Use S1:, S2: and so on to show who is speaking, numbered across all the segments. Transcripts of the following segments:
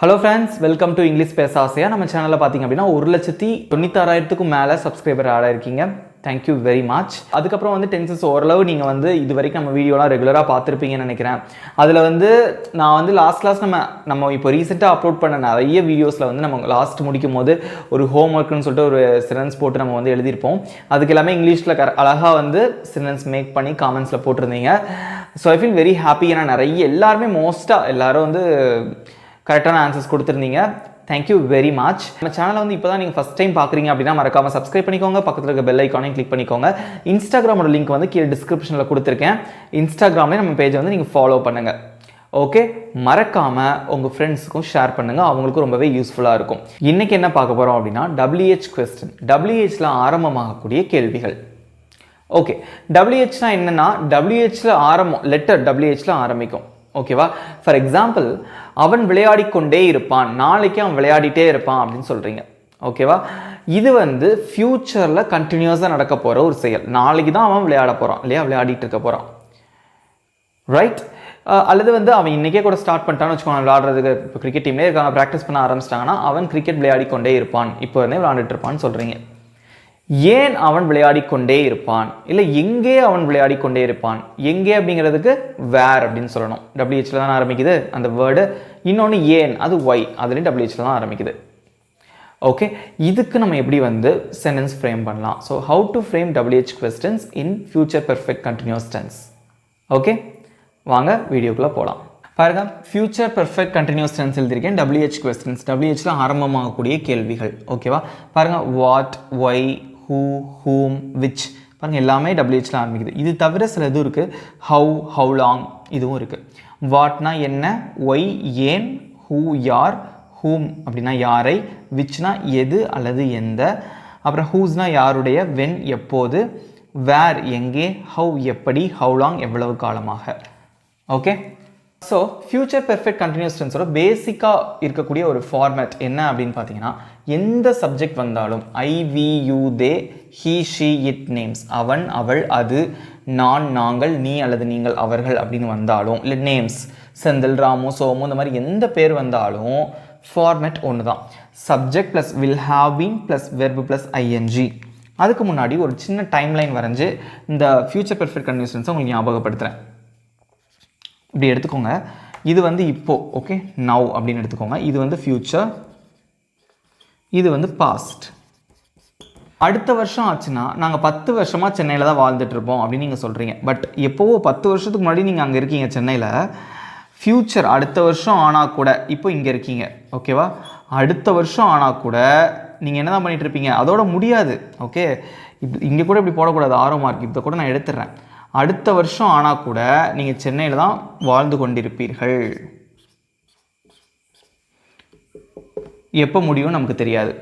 S1: Hello friends, welcome to English Pesa Aasaya. நம்ம சேனல்ல பாத்தீங்க அப்படினா 1,96,000க்கு மேல சப்ஸ்கிரைபர் ஆட் ஆயிருக்கீங்க. Thank you very much. அதுக்கு அப்புறம் வந்து டென்சஸ் ஓரளவு நீங்க வந்து இதுவரைக்கும் நம்ம வீடியோலாம் ரெகுலரா பார்த்திருப்பீங்கன்னு நினைக்கிறேன். அதுல வந்து நான் வந்து லாஸ்ட் கிளாஸ் நம்ம இப்போ ரீசெண்டா அப்லோட் பண்ண நிறைய வீடியோஸ்ல வந்து நம்ம லாஸ்ட் முடிக்கும்போது ஒரு ஹோம்வொர்க்னு சொல்லிட்டு ஒரு சென்டென்ஸ் போட்டு நம்ம வந்து எழுதியிருப்போம். அதுக்கு எல்லாமே இங்கிலீஷ்ல அழகா வந்து சென்டென்ஸ் மேக் பண்ணி காமெண்ட்ஸ்ல போட்டுருந்தீங்க. So I feel very happy. ஏன்னா நிறைய எல்லாருமே எல்லாரும் வந்து கரெக்டான ஆன்சர்ஸ் கொடுத்துருந்தீங்க. Thank you very much. நம்ம சேனலை வந்து இப்போ தான் நீங்கள் ஃபஸ்ட் டைம் பார்க்குறீங்க அப்படின்னா மறக்காமல் சப்ஸ்கிரைப் பண்ணிக்கோங்க. பக்கத்தில் இருக்க பெல் ஐக்கானையும் கிளிக் பண்ணிக்கோங்க. இன்ஸ்டாகிராமோட லிங்க் வந்து கீழே டிஸ்கிரிப்ஷனில் கொடுத்துருக்கேன். இன்ஸ்டாகிராம்லேயே நம்ம பேஜை வந்து நீங்கள் ஃபாலோ பண்ணுங்கள். ஓகே, மறக்காமல் உங்கள் ஃப்ரெண்ட்ஸுக்கும் ஷேர் பண்ணுங்கள். அவங்களுக்கும் ரொம்பவே யூஸ்ஃபுல்லாக இருக்கும். இன்றைக்கி என்ன பார்க்க போகிறோம் அப்படின்னா WH கொஸ்டின். WHல ஆரம்பமாகக்கூடிய கேள்விகள். ஓகே, WHனா என்னென்னா WHல லெட்டர் WHல ஆரம்பிக்கும். ஓகேவா? ஃபார் எக்ஸாம்பிள், அவன் விளையாடி கொண்டே இருப்பான், நாளைக்கு அவன் விளையாடிட்டே இருப்பான் அப்படின்னு சொல்கிறீங்க. ஓகேவா? இது வந்து ஃப்யூச்சரில் கண்டினியூஸாக நடக்க போகிற ஒரு செயல். நாளைக்கு தான் அவன் விளையாட போகிறான் இல்லையா, விளையாடிட்டு இருக்க போகிறான், ரைட்? அல்லது வந்து அவன் இன்றைக்கே கூட ஸ்டார்ட் பண்ணிட்டான்னு வச்சுக்கோங்க விளையாடுறதுக்கு. இப்போ கிரிக்கெட் டீம்லேயே இருக்காங்க, ப்ராக்டிஸ் பண்ண ஆரம்பிச்சிட்டாங்கன்னா அவன் கிரிக்கெட் விளையாடி கொண்டே இருப்பான், இப்போ இருந்தே விளையாண்டுட்டு இருப்பான்னு சொல்கிறீங்க. ஏன் அவன் விளையாடி கொண்டே இருப்பான், இல்லை எங்கே அவன் விளையாடி கொண்டே இருப்பான். எங்கே அப்படிங்கிறதுக்கு வேர் அப்படின்னு சொல்லணும். WHல தான் ஆரம்பிக்குது அந்த வேர்டு. இன்னொன்று ஏன், அது ஒய், அதுலேயும் WHல தான் ஆரம்பிக்குது. ஓகே, இதுக்கு நம்ம எப்படி வந்து சென்டென்ஸ் ஃப்ரேம் பண்ணலாம். So how to frame WH questions in future perfect continuous tense. Okay, வாங்க வீடியோக்குள்ளே போகலாம். பாருங்க, ஃபியூச்சர் பெர்ஃபெக்ட் கண்டினியூஸ் டென்ஸ் எழுதியிருக்கேன். WH கொஸ்டின்ஸ், WHல ஆரம்பமாகக்கூடிய கேள்விகள். ஓகேவா? பாருங்க, what, why, who, whom, which, பாருங்க எல்லாமே WHல ஆரம்பிக்குது. இது தவிர சில இது இருக்குது. how long, இதுவும் இருக்குது. வாட்னா என்ன, ஒய் ஏன், who யார், whom அப்படின்னா யாரை, whichனா எது அல்லது எந்த, அப்புறம் whosனா யாருடைய, when எப்போது, where எங்கே, how எப்படி, how long எவ்வளவு காலமாக. Okay, so future perfect continuous டென்ஸோட பேசிக்காக இருக்கக்கூடிய ஒரு ஃபார்மேட் என்ன அப்படின்னு பார்த்தீங்கன்னா, எந்த சப்ஜெக்ட் வந்தாலும் I, we, you, they, he, she, it names, அவன், அவள், அது, நான், நாங்கள், நீ அல்லது நீங்கள், அவர்கள் அப்படின்னு வந்தாலும், இல்லை நேம்ஸ் செந்தில், ராமு, சோமு, இந்த மாதிரி எந்த பேர் வந்தாலும் ஃபார்மேட் ஒன்று தான். Subject plus will have been plus verb plus ING. அதுக்கு முன்னாடி ஒரு சின்ன டைம்லைன் வரைஞ்சி இந்த ஃபியூச்சர் பெர்ஃபெக்ட் கண்டினியூஸ் டென்ஸை உங்களுக்கு ஞாபகப்படுத்துகிறேன். இப்படி எடுத்துக்கோங்க. இது வந்து இப்போ, ஓகே, நவ் அப்படின்னு எடுத்துக்கோங்க. இது வந்து ஃபியூச்சர், இது வந்து பாஸ்ட். அடுத்த வருஷம் ஆச்சுன்னா நாங்கள் 10 வருஷமாக சென்னையில் தான் வாழ்ந்துட்டு இருப்போம் அப்படின்னு நீங்கள் சொல்கிறீங்க. பட் எப்போவோ 10 வருஷத்துக்கு முன்னாடி நீங்கள் அங்கே இருக்கீங்க சென்னையில். ஃப்யூச்சர் அடுத்த வருஷம் ஆனால் கூட இப்போ இங்கே இருக்கீங்க. ஓகேவா? அடுத்த வருஷம் ஆனால் கூட நீங்கள் என்ன தான் பண்ணிகிட்டு இருப்பீங்க, அதோட முடியாது. ஓகே, இங்கே கூட இப்படி போடக்கூடாது, 6 மார்க் இதை கூட நான் எடுத்துடுறேன். அடுத்த வருஷம் ஆனால் கூட நீங்கள் சென்னையில் தான் வாழ்ந்து கொண்டிருப்பீர்கள். எப்போ முடியும் நமக்கு தெரியாது.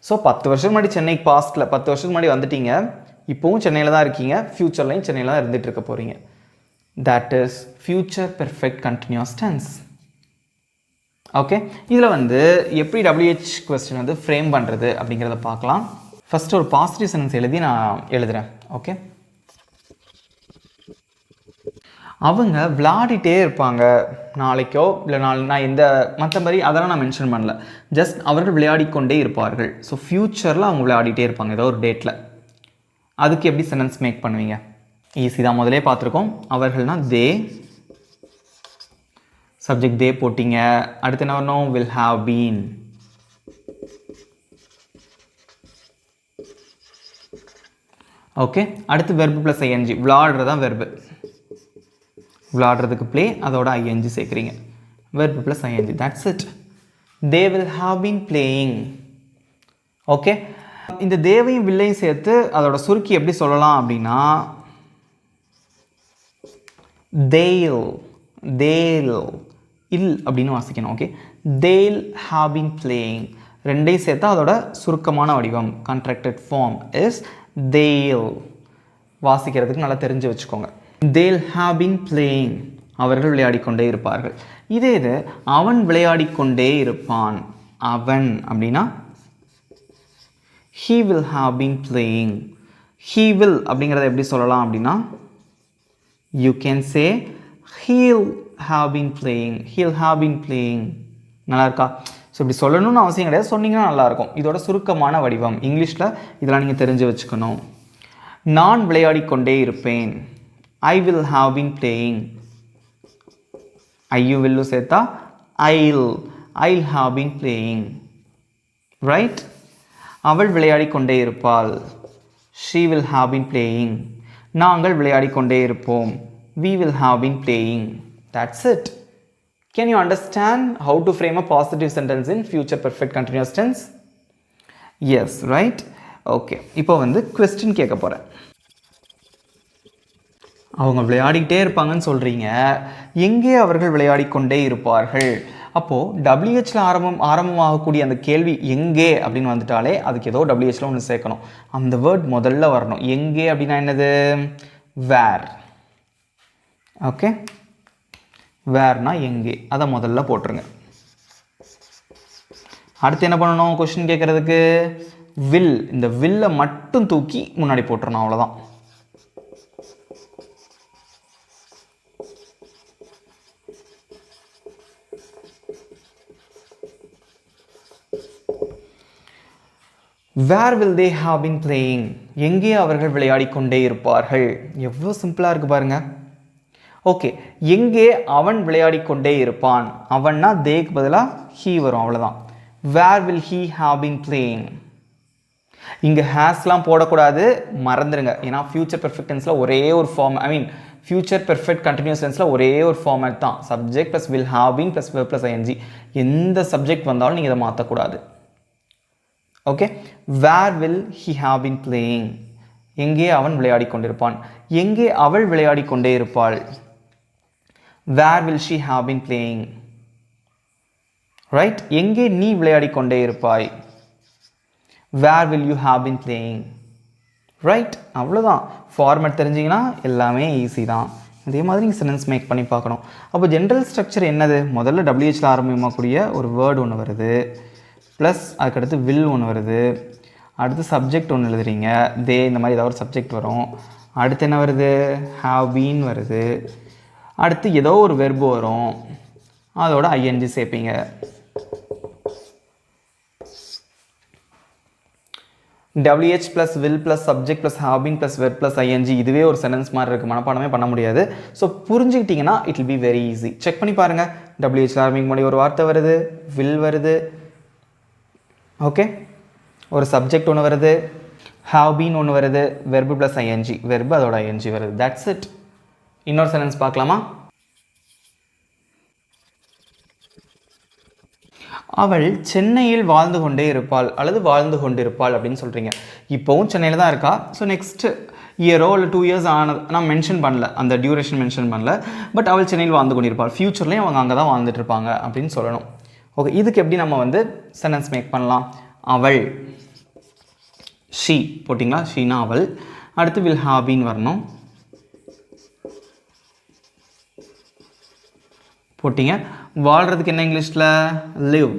S1: ஸோ 10 வருஷம் முன்னாடி சென்னைக்கு பாஸ்ட்டில் 10 வருஷத்துக்கு முன்னாடி வந்துட்டீங்க, இப்போவும் சென்னையில் தான் இருக்கீங்க, ஃப்யூச்சர்லையும் சென்னையில் தான் இருந்துகிட்டு இருக்க போகிறீங்க. That is future perfect continuous tense. Okay, இதில் வந்து எப்படி WH கொஸ்டின் வந்து ஃப்ரேம் பண்ணுறது அப்படிங்கிறத பார்க்கலாம். ஃபஸ்ட்டு ஒரு பாசிட்டிவ் சென்டென்ஸ் எழுதி நான் எழுதுகிறேன். ஓகே, அவங்க விளையாடிட்டே இருப்பாங்க நாளைக்கோ இல்லை நான் எந்த மற்ற மாதிரி அதெல்லாம் நான் மென்ஷன் பண்ணல. ஜஸ்ட் அவர்கள் விளையாடிக்கொண்டே இருப்பார்கள். ஸோ ஃப்யூச்சரில் அவங்க விளையாடிட்டே இருப்பாங்க ஏதோ ஒரு டேட்டில். அதுக்கு எப்படி சென்டென்ஸ் மேக் பண்ணுவீங்க? ஈஸி தான், முதலே பார்த்துருக்கோம். அவர்கள்னால் தே, சப்ஜெக்ட் தே போட்டிங்க. அடுத்து என்ன வரணும், வில் ஹாவ் பீன். ஓகே, அடுத்து வெர்பு ப்ளஸ் ஐஎன்ஜி. விளையாடுறதான் வெர்பு, விளையாடுறதுக்கு ப்ளே, அதோட ஐஎன்ஜி சேர்க்குறீங்க. Verb plus ING, that's it. They will have been playing. Okay, இந்த தேவையும் வில்லையும் சேர்த்து அதோட சுருக்கி எப்படி சொல்லலாம் அப்படின்னா, தேல் இல் அப்படின்னு வாசிக்கணும். Okay, they'll have been playing. ரெண்டையும் சேர்த்தா அதோட சுருக்கமான வடிவம், கான்ட்ராக்டட் ஃபார்ம் இஸ் தேல். வாசிக்கிறதுக்கு நல்லா தெரிஞ்சு வச்சுக்கோங்க. they'll have been playing, அவர்கள் விளையாடிக்கொண்டே இருப்பார்கள். இதே இது அவன் விளையாடிக்கொண்டே இருப்பான், அவன் அப்படின்னா he will have been playing. he will அப்படிங்கிறத எப்படி சொல்லலாம் அப்படின்னா, you can say he'll have been playing. நல்லா இருக்கா? ஸோ இப்படி சொல்லணும்னு அவசியம் கிடையாது, சொன்னீங்கன்னா நல்லாயிருக்கும். இதோட சுருக்கமான வடிவம் இங்கிலீஷில் இதெல்லாம் நீங்கள் தெரிஞ்சு வச்சுக்கணும். நான் விளையாடி கொண்டே இருப்பேன். I will have been playing. ஐயு வில்லு சேர்த்தா I'll have been playing. Right? அவள் விளையாடி கொண்டே இருப்பாள். She will have been playing. நாங்கள் விளையாடி கொண்டே இருப்போம். we will have been playing. That's it. Can you understand how to frame a positive sentence in future perfect continuous tense? Yes, right? Okay. இப்போ வந்து question கேட்க போகிறேன். அவங்க விளையாடிக்கிட்டே இருப்பாங்கன்னு சொல்கிறீங்க, எங்கே அவர்கள் விளையாடி கொண்டே இருப்பார்கள்? அப்போது WHல ஆரம்பமாகக்கூடிய அந்த கேள்வி எங்கே அப்படின்னு வந்துட்டாலே அதுக்கு ஏதோ WHல ஒன்று சேர்க்கணும். அந்த வேர்ட் முதல்ல வரணும். எங்கே அப்படின்னா என்னது? வேர். ஓகே, வேர்னா எங்கே, அதை முதல்ல போட்டுருங்க. அடுத்து என்ன பண்ணணும்? கொஸ்டின் கேட்குறதுக்கு வில், இந்த வில்லை மட்டும் தூக்கி முன்னாடி போட்டுறணும், அவ்வளோதான். Where will they have been playing? எங்கே அவர்கள் விளையாடி கொண்டே இருப்பார்கள்? எவ்வளோ சிம்பிளாக இருக்குது பாருங்கள். ஓகே, எங்கே அவன் விளையாடி கொண்டே இருப்பான்? அவன்னா தேக்கு பதிலாக ஹீ வரும், அவ்வளோதான். Where will he have been playing? இங்கே ஹேஸ்லாம் போடக்கூடாது, மறந்துடுங்க. ஏன்னா ஃபியூச்சர் பெர்ஃபெக்ட் டென்ஸில் ஒரே ஒரு ஃபார்ம், ஃபியூச்சர் பெர்ஃபெக்ட் கண்டினியூஸ் டென்ஸில் ஒரே ஒரு ஃபார்மேட் தான். Subject plus will have been plus verb plus ING. எந்த சப்ஜெக்ட் வந்தாலும் நீங்கள் இதை மாற்றக்கூடாது. Okay, where will he have been playing? எங்கே அவன் விளையாடி கொண்டிருப்பான். எங்கே அவள் விளையாடி கொண்டே இருப்பாள்? Where will she have been playing? Right? எங்கே நீ விளையாடி கொண்டே இருப்பாய்? Where will you have been playing? Right? அவ்வளோதான். ஃபார்மேட் தெரிஞ்சிங்கன்னா எல்லாமே ஈஸி தான். இதே மாதிரி நீங்கள் சென்டென்ஸ் மேக் பண்ணி பார்க்கணும். அப்போ ஜென்ரல் ஸ்ட்ரக்சர் என்னது? முதல்ல WHல ஆரம்பமாகக்கூடிய ஒரு வேர்டு ஒன்று வருது, ப்ளஸ் அதுக்கடுத்து வில் ஒன்று வருது, அடுத்து சப்ஜெக்ட் ஒன்று எழுதுறீங்க, தே, இந்த மாதிரி ஏதாவது ஒரு சப்ஜெக்ட் வரும். அடுத்து என்ன வருது? ஹாவ் பீன் வருது. அடுத்து ஏதோ ஒரு வெர்பு வரும், அதோட ஐஎன்ஜி சேர்ப்பீங்க. WH plus will plus subject plus have been plus verb plus ING, இதுவே ஒரு சென்டென்ஸ் மாதிரி இருக்குது, மனப்பாடமே பண்ண முடியாது. ஸோ புரிஞ்சுக்கிட்டிங்கன்னா it will be very easy. Check பண்ணி பாருங்கள். WHல ஆரம்பிக்க முன்னாடி ஒரு வார்த்தை வருது, வில் வருது, ஓகே, ஒரு சப்ஜெக்ட் ஒன்று வருது, ஹாவ் பீன் ஒன்று வருது, வெர்பு ப்ளஸ் ஐஎன்ஜி, வெர்பு அதோட ஐஎன்ஜி வருது. That's it. இன்னொரு சென்டென்ஸ் பார்க்கலாமா? அவள் சென்னையில் வாழ்ந்து கொண்டே இருப்பாள் அல்லது வாழ்ந்து கொண்டிருப்பாள் அப்படின்னு சொல்கிறீங்க. இப்போவும் சென்னையில் தான் இருக்கா. ஸோ நெக்ஸ்ட் இயரோ இல்லை 2 இயர்ஸ் ஆனது நான் மென்ஷன் பண்ணல, அந்த டியூரேஷன் மென்ஷன் பண்ணல. பட் அவள் சென்னையில் வாழ்ந்து கொண்டிருப்பாள், ஃப்யூச்சர்லேயும் அவங்க அங்கே தான் வாழ்ந்துட்டு இருப்பாங்க அப்படின்னு சொல்லணும். ஓகே, இதுக்கு எப்படி நம்ம வந்து சென்டென்ஸ் மேக் பண்ணலாம்? அவள், ஷீ போட்டிங்களா? ஷீனா அவள். அடுத்து வில் ஹாவ் பீன் வரணும், போட்டிங்க. வாழ்கிறதுக்கு என்ன இங்கிலீஷில்? லிவ்,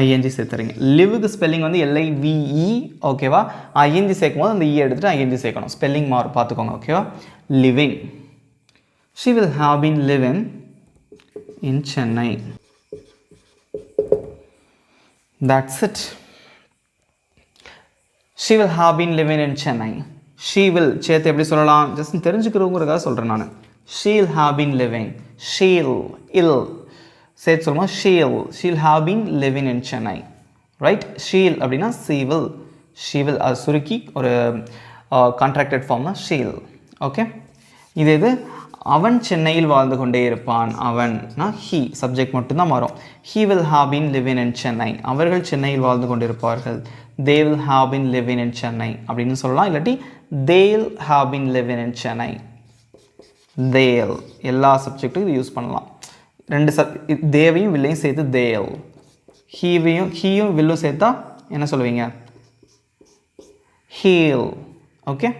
S1: ஐஎன்ஜி சேர்த்துறீங்க. லிவுக்கு ஸ்பெல்லிங் வந்து LIVE, ஓகேவா? ஐஎன்ஜி சேர்க்கும் போது அந்த இ எடுத்துகிட்டு ஐஎன்ஜி சேர்க்கணும், ஸ்பெல்லிங் மாறு பார்த்துக்கோங்க, ஓகேவா? Living. She will have been living in Chennai. That's it. She will have been living in Chennai. She will சேர்த்து எப்படி சொல்லலாம்? ஜஸ்ட் தெரிஞ்சுக்கிறவங்களுக்காக சொல்கிறேன் நான். She'll have been living. She'll சேர்த்து சொல்லுமா? She'll have been living in Chennai. Right? She'll அப்படின்னா she will அது சுருக்கி ஒரு கான்ட்ராக்டட் ஃபார்ம்னா she'll. ஓகே, இது அவன் சென்னையில் வாழ்ந்து கொண்டே இருப்பான். அவன்னா ஹீ, சப்ஜெக்ட் மட்டும்தான் மாறும். He will have been living in Chennai. அவர்கள் சென்னையில் வாழ்ந்து கொண்டிருப்பார்கள். தே will have been living in Chennai அப்படின்னு சொல்லலாம். இல்லாட்டி they'll have been living in Chennai. தேல் எல்லா சப்ஜெக்ட்டுக்கும் இது யூஸ் பண்ணலாம். ரெண்டு தேவையும் வில்லையும் சேர்த்து தேல். ஹீயும் வில்லும் சேர்த்தா என்ன சொல்லுவீங்க? ஹீல். ஓகே,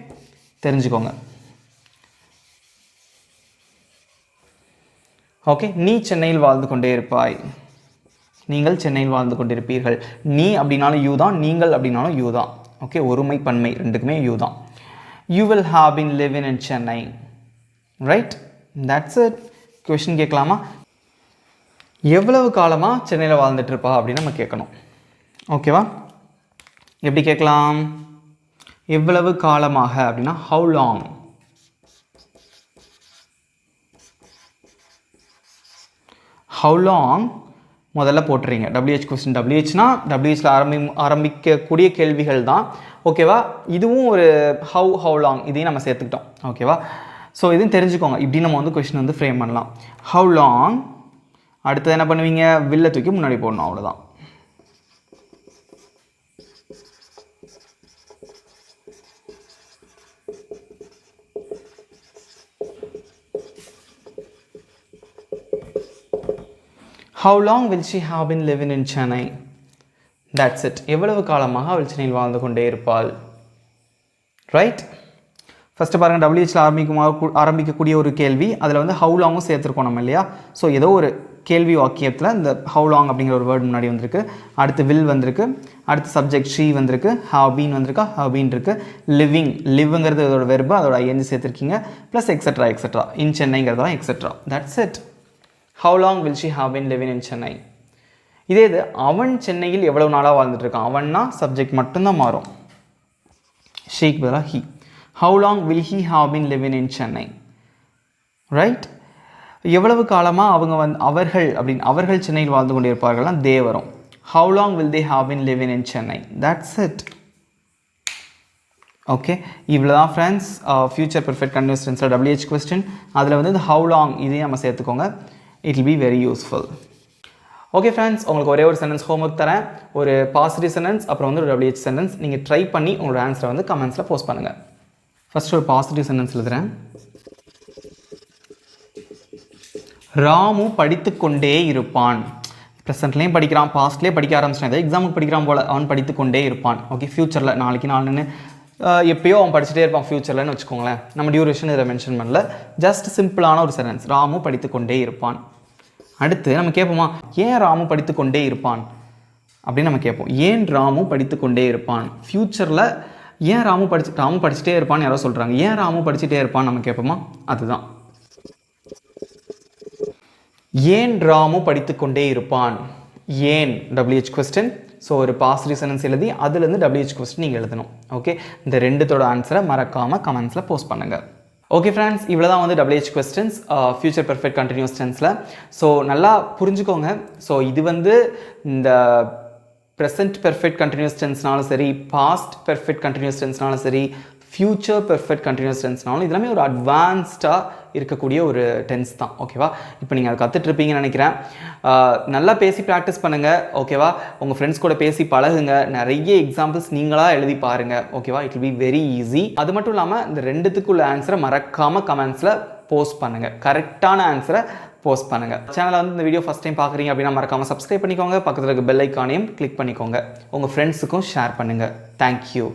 S1: தெரிஞ்சுக்கோங்க. ஓகே, நீ சென்னையில் வாழ்ந்து கொண்டே இருப்பாய். நீங்கள் சென்னையில் வாழ்ந்து கொண்டிருப்பீர்கள். நீ அப்படின்னாலும் யூ தான், நீங்கள் அப்படின்னாலும் யூ தான். ஓகே, ஒருமை பன்மை ரெண்டுக்குமே யூ தான். You will have been living in Chennai. Right? That's it. Question கேட்கலாமா? எவ்வளவு காலமாக சென்னையில் வாழ்ந்துட்டு இருப்பா அப்படின்னு நம்ம கேட்கணும். ஓகேவா? எப்படி கேட்கலாம்? எவ்வளவு காலமாக அப்படின்னா how long. how long முதல்ல போட்டுறீங்க. WH question. WHனா WHல ஆரம்பிக்கக்கூடிய கேள்விகள் தான். ஓகேவா? இதுவும் ஒரு how long இதையும் நம்ம சேர்த்துக்கிட்டோம். ஓகேவா? ஸோ இதையும் தெரிஞ்சுக்கோங்க. இப்படி நம்ம வந்து கொஸ்டின் வந்து ஃப்ரேம் பண்ணலாம். how long. அடுத்தது என்ன பண்ணுவீங்க? வில்லை தூக்கி முன்னாடி போடணும். அவ்வளோதான். How long will she have been living in Chennai? That's it. எவ்வளவு காலமாக அவள் சென்னையில் வாழ்ந்து கொண்டே இருப்பாள்? ரைட். ஃபஸ்ட்டு பாருங்கள், WHல ஆரம்பிக்கக்கூடிய ஒரு கேள்வி. அதில் வந்து how longகும் சேர்த்துருக்கோம் நம்ம இல்லையா? ஸோ ஏதோ ஒரு கேள்வி வாக்கியத்தில் இந்த how long அப்படிங்கிற ஒரு வேர்டு முன்னாடி வந்திருக்கு. அடுத்து will வந்திருக்கு. அடுத்து சப்ஜெக்ட் she வந்திருக்கு. have been வந்திருக்கா? have been இருக்கு. லிவிங், லிவ்ங்கிறது அதோட வெர்பு, அதோட ing சேர்த்துருக்கீங்க. Plus etcetera etcetera. இன் சென்னைங்கிறதெல்லாம் etcetera. That's it. How long will she have been living in Chennai? இதே இது அவன் சென்னையில் எவ்வளவு நாளாக வாழ்ந்துட்டு இருக்கான். அவன்னா சப்ஜெக்ட் மட்டும்தான் மாறும். ஷீக்கு பதிலாக he. How long will he have been living in Chennai? Right. எவ்வளவு காலமாக அவர்கள் சென்னையில் வாழ்ந்து கொண்டே இருப்பார்கள்னா தே வரும். How long will they have been living in Chennai? That's it. Okay, இவ்வளோ தான் ஃப்ரெண்ட்ஸ் ஃபியூச்சர் பெர்ஃபெக்ட் கண்டினியூஸ் டென்ஸில் WH கொஸ்டின். அதில் வந்து இந்த how long இதையும் நம்ம சேர்த்துக்கோங்க. It will be very useful. Okay friends, உங்களுக்கு ஒரே ஒரு சென்டென்ஸ் ஹோம்ஒர்க் தரேன். ஒரு பாசிட்டிவ் சென்டென்ஸ், அப்புறம் வந்து ஒரு WH சென்டென்ஸ். நீங்கள் ட்ரை பண்ணி உங்களோட ஆன்சரை வந்து கமெண்ட்ஸில் போஸ்ட் பண்ணுங்கள். ஃபஸ்ட்டு ஒரு பாசிட்டிவ் சென்டென்ஸ் எழுதுகிறேன். ராமு படித்து கொண்டே இருப்பான். ப்ரெசென்ட்லேயும் படிக்கிறான், பாஸ்ட்லேயே படிக்க ஆரம்பிச்சிட்டான். ஏதோ எக்ஸாமுக்கு படிக்கிறான் போல். அவன் படித்து கொண்டே இருப்பான். ஓகே, ஃப்யூச்சரில் நாளைக்கு நாள்னு எப்பயோ அவன் படிச்சுட்டே இருப்பான் ஃப்யூச்சர்லன்னு வச்சுக்கோங்களேன். நம்ம டியூரேஷன் இதை மென்ஷன் பண்ணல. ஜஸ்ட் சிம்பிளான ஒரு சென்டென்ஸ். ராமு படித்து கொண்டே இருப்பான். அடுத்து நம்ம கேட்போமா, ஏன் ராமு படித்து கொண்டே இருப்பான் அப்படின்னு நம்ம கேட்போம். ஏன் ராமு படித்து கொண்டே இருப்பான்? ஃப்யூச்சரில் ஏன் ராமு படிச்சுட்டே இருப்பான்னு யாரோ சொல்கிறாங்க. ஏன் ராமு படிச்சுட்டே இருப்பான்னு நம்ம கேட்போமா? அதுதான். ஏன் ராமு படித்து கொண்டே இருப்பான்? ஏன் WH கொஸ்டின். ஸோ ஒரு பாசிட்டிவ் சென்டென்ஸ் எழுதி அதுலேருந்து WH கொஸ்டின் நீங்கள் எழுதணும். ஓகே, இந்த ரெண்டுத்தோட ஆன்சரை மறக்காமல் கமெண்ட்ஸில் போஸ்ட் பண்ணுங்கள். ஓகே ஃப்ரெண்ட்ஸ், இவ்வளோ தான் வந்து WH questions future perfect continuous டென்ஸில். ஸோ நல்லா புரிஞ்சுக்கோங்க. ஸோ இது வந்து இந்த ப்ரெசன்ட் பெர்ஃபெக்ட் கண்டினியூஸ் டென்ஸ்னாலும் சரி, பாஸ்ட் பெர்ஃபெக்ட் கண்டினியூஸ் டென்ஸ்னாலும் சரி, ஃபியூச்சர் பெர்ஃபெக்ட் கண்டினியூஸ் டென்ஸ்னாலும் இதெல்லாமே ஒரு அட்வான்ஸ்டாக இருக்கக்கூடிய ஒரு டென்ஸ் தான். ஓகேவா? இப்போ நீங்கள் அதை கற்றுட்ருப்பீங்கன்னு நினைக்கிறேன். நல்லா பேசி ப்ராக்டிஸ் பண்ணுங்கள். ஓகேவா? உங்கள் ஃப்ரெண்ட்ஸ் கூட பேசி பழகுங்க. நிறைய எக்ஸாம்பிள்ஸ் நீங்களாக எழுதி பாருங்கள். ஓகேவா? It will be very easy. அது மட்டும் இல்லாமல் இந்த ரெண்டுத்துக்குள்ள ஆன்சரை மறக்காமல் கமெண்ட்ஸில் போஸ்ட் பண்ணுங்கள். கரெக்டான ஆன்சரை போஸ்ட் பண்ணுங்கள். சேனலை வந்து இந்த வீடியோ ஃபஸ்ட் டைம் பார்க்குறீங்க அப்படின்னா மறக்காமல் சப்ஸ்கிரைப் பண்ணிக்கோங்க. பக்கத்தில் இருக்க பெல் ஐக்கானையும் கிளிக் பண்ணிக்கோங்க. உங்கள் ஃப்ரெண்ட்ஸுக்கும் ஷேர் பண்ணுங்கள். தேங்க்யூ.